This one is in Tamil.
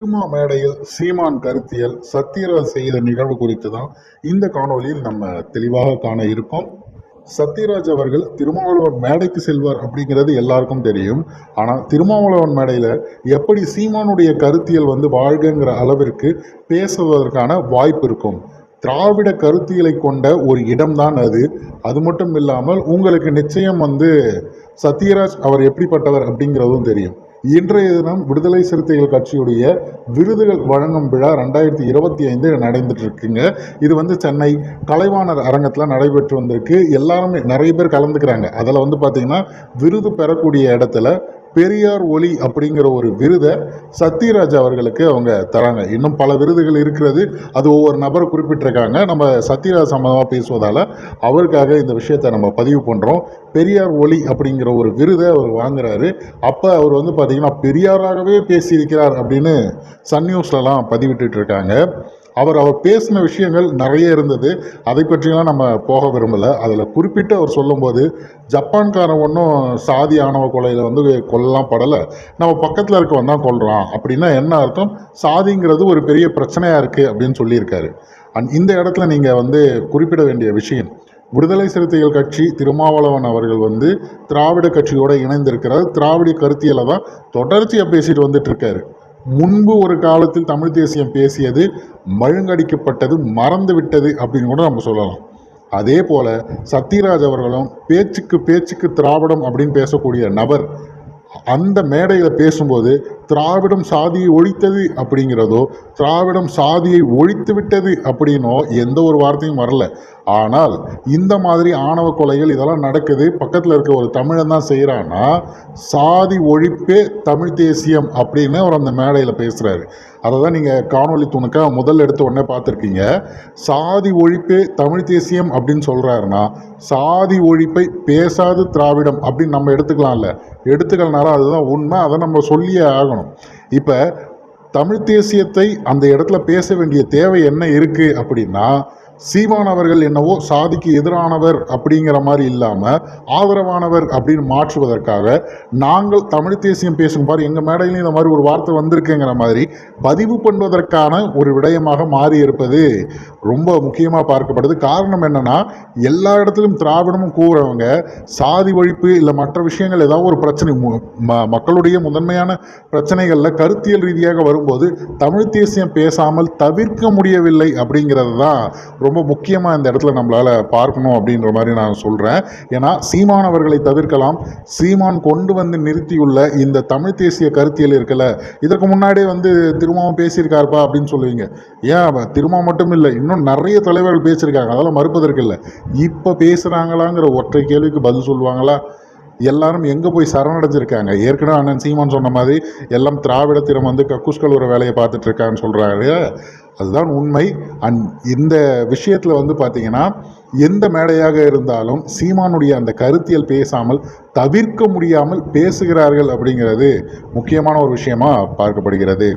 சினிமா மேடையில் சீமான் கருத்தியல் சத்யராஜ் செய்த நிகழ்வு குறித்து தான் இந்த காணொலியில் நம்ம தெளிவாக காண இருக்கோம். சத்யராஜ் அவர்கள் திருமாவளவன் மேடைக்கு செல்வார் அப்படிங்கிறது எல்லாருக்கும் தெரியும். ஆனால் திருமாவளவன் மேடையில் எப்படி சீமானுடைய கருத்தியல் வாழ்கிற அளவிற்கு பேசுவதற்கான வாய்ப்பு இருக்கும். திராவிட கருத்தியலை கொண்ட ஒரு இடம்தான் அது. அது மட்டும் இல்லாமல் உங்களுக்கு நிச்சயம் சத்யராஜ் அவர் எப்படிப்பட்டவர் அப்படிங்கிறதும் தெரியும். இன்றைய தினம் விடுதலை சிறுத்தைகள் கட்சியுடைய விருதுகள் வழங்கும் விழா 2025 நடந்துட்டு இருக்குங்க. இது சென்னை கலைவாணர் அரங்கத்தில் நடைபெற்று வந்திருக்கு. எல்லாருமே நிறைய பேர் கலந்துக்கிறாங்க. அதில் பார்த்தீங்கன்னா விருது பெறக்கூடிய இடத்துல பெரியார் ஒலி அப்படிங்கிற ஒரு விருதை சத்யராஜ் அவர்களுக்கு அவங்க தராங்க. இன்னும் பல விருதுகள் இருக்கிறது. அது ஒவ்வொரு நபரை குறிப்பிட்டிருக்காங்க. நம்ம சத்யராஜ் சம்பந்தமாக பேசுவதால் அவருக்காக இந்த விஷயத்தை நம்ம பதிவு பண்ணுறோம். பெரியார் ஒலி அப்படிங்கிற ஒரு விருதை அவர் வாங்குறாரு. அப்போ அவர் பார்த்தீங்கன்னா பெரியாராகவே பேசியிருக்கிறார் அப்படின்னு சன் நியூஸ்லலாம் பதிவிட்டு இருக்காங்க. அவர் பேசின விஷயங்கள் நிறைய இருந்தது. அதை பற்றியெல்லாம் நம்ம போக விரும்பலை. அதில் குறிப்பிட்டு அவர் சொல்லும்போது ஜப்பான்காரன் ஒன்றும் சாதி ஆணவ கொலையில் கொல்லலாம் படலை, நம்ம பக்கத்தில் இருக்கவன் தான் கொல்றான். அப்படின்னா என்ன அர்த்தம்? சாதிங்கிறது ஒரு பெரிய பிரச்சனையாக இருக்குது அப்படின்னு சொல்லியிருக்காரு. இந்த இடத்துல நீங்கள் குறிப்பிட வேண்டிய விஷயம், விடுதலை சிறுத்தைகள் கட்சி திருமாவளவன் அவர்கள் திராவிட கட்சியோடு இணைந்திருக்கிறார். திராவிட கருத்தியலை தான் தொடர்ச்சியாக பேசிட்டு வந்துட்டு இருக்காரு. முன்பு ஒரு காலத்தில் தமிழ் தேசியம் பேசியது மழுங்கடிக்கப்பட்டது, மறந்து விட்டது அப்படின்னு கூட நம்ம சொல்லலாம். அதே போல சத்யராஜ் அவர்களும் பேச்சுக்கு திராவிடம் அப்படின்னு பேசக்கூடிய நபர் அந்த மேடையில் பேசும்போது திராவிடம் சாதியை ஒழித்தது அப்படிங்கிறதோ திராவிடம் சாதியை ஒழித்து விட்டது அப்படின்னோ எந்த ஒரு வார்த்தையும் வரல. ஆனால் இந்த மாதிரி ஆணவ கொலைகள் இதெல்லாம் நடக்குது, பக்கத்தில் இருக்க ஒரு தமிழன் தான் செய்கிறான்னா சாதி ஒழிப்பே தமிழ் தேசியம் அப்படின்னு அவர் அந்த மேடையில் பேசுகிறாரு. அதை தான் நீங்கள் காணொலி துணுக்காக முதல் எடுத்த உடனே பார்த்துருக்கீங்க. சாதி ஒழிப்பே தமிழ் தேசியம் அப்படின்னு சொல்கிறாருன்னா சாதி ஒழிப்பை பேசாது திராவிடம் அப்படின்னு நம்ம எடுத்துக்கலாம்ல. எடுத்துக்கலனால அதுதான் உண்மை. அதை நம்ம சொல்லியே ஆகணும். இப்போ தமிழ் தேசியத்தை அந்த இடத்துல பேச வேண்டிய தேவை என்ன இருக்குது அப்படின்னா, சீமான் அவர்கள் என்னவோ சாதிக்கு எதிரானவர் அப்படிங்கிற மாதிரி இல்லாமல் ஆதரவானவர் அப்படின்னு மாற்றுவதற்காக நாங்கள் தமிழ் தேசியம் பேசும் பாரு எங்கள் மேடையிலும் இந்த மாதிரி ஒரு வார்த்தை வந்திருக்குங்கிற மாதிரி பதிவு பண்ணுவதற்கான ஒரு விடயமாக மாறி இருப்பது ரொம்ப முக்கியமாக பார்க்கப்படுது. காரணம் என்னன்னா, எல்லா இடத்துலையும் திராவிடமும் கூறுறவங்க சாதி ஒழிப்பு இல்லை மற்ற விஷயங்கள் ஏதாவது ஒரு பிரச்சனை மக்களுடைய முதன்மையான பிரச்சனைகளில் கருத்தியல் ரீதியாக வரும்போது தமிழ் தேசியம் பேசாமல் தவிர்க்க முடியவில்லை அப்படிங்கிறது தான் ரொம்ப முக்கியமாக இந்த இடத்துல நம்மளால் பார்க்கணும் அப்படின்ற மாதிரி நான் சொல்கிறேன். ஏன்னா சீமான் அவர்களை தவிர்க்கலாம். சீமான் கொண்டு நிறுத்தியுள்ள இந்த தமிழ் தேசிய கருத்தியல் இருக்குல்ல, இதற்கு முன்னாடியே திருமாவும் பேசியிருக்காருப்பா அப்படின்னு சொல்லுவீங்க. ஏன் திருமா மட்டும் இல்லை, இன்னும் நிறைய தலைவர்கள் பேசியிருக்காங்க, அதெல்லாம் மறுப்பதற்கு இல்லை. இப்போ பேசுகிறாங்களாங்கிற ஒற்றை கேள்விக்கு பதில் சொல்லுவாங்களா? எல்லாரும் எங்கே போய் சரணடைஞ்சிருக்காங்க? ஏற்கனவே அண்ணன் சீமான் சொன்ன மாதிரி எல்லாம் திராவிடத்திடம் கக்கூஸ் கழுவுற வேலையை பார்த்துட்டு இருக்கான்னு சொல்கிறாரு. அதுதான் உண்மை. இந்த விஷயத்தில் பார்த்தீங்கன்னா எந்த மேடையாக இருந்தாலும் சீமானுடைய அந்த கருத்தியல் பேசாமல் தவிர்க்க முடியாமல் பேசுகிறார்கள் அப்படிங்கிறது முக்கியமான ஒரு விஷயமா பார்க்கப்படுகிறது.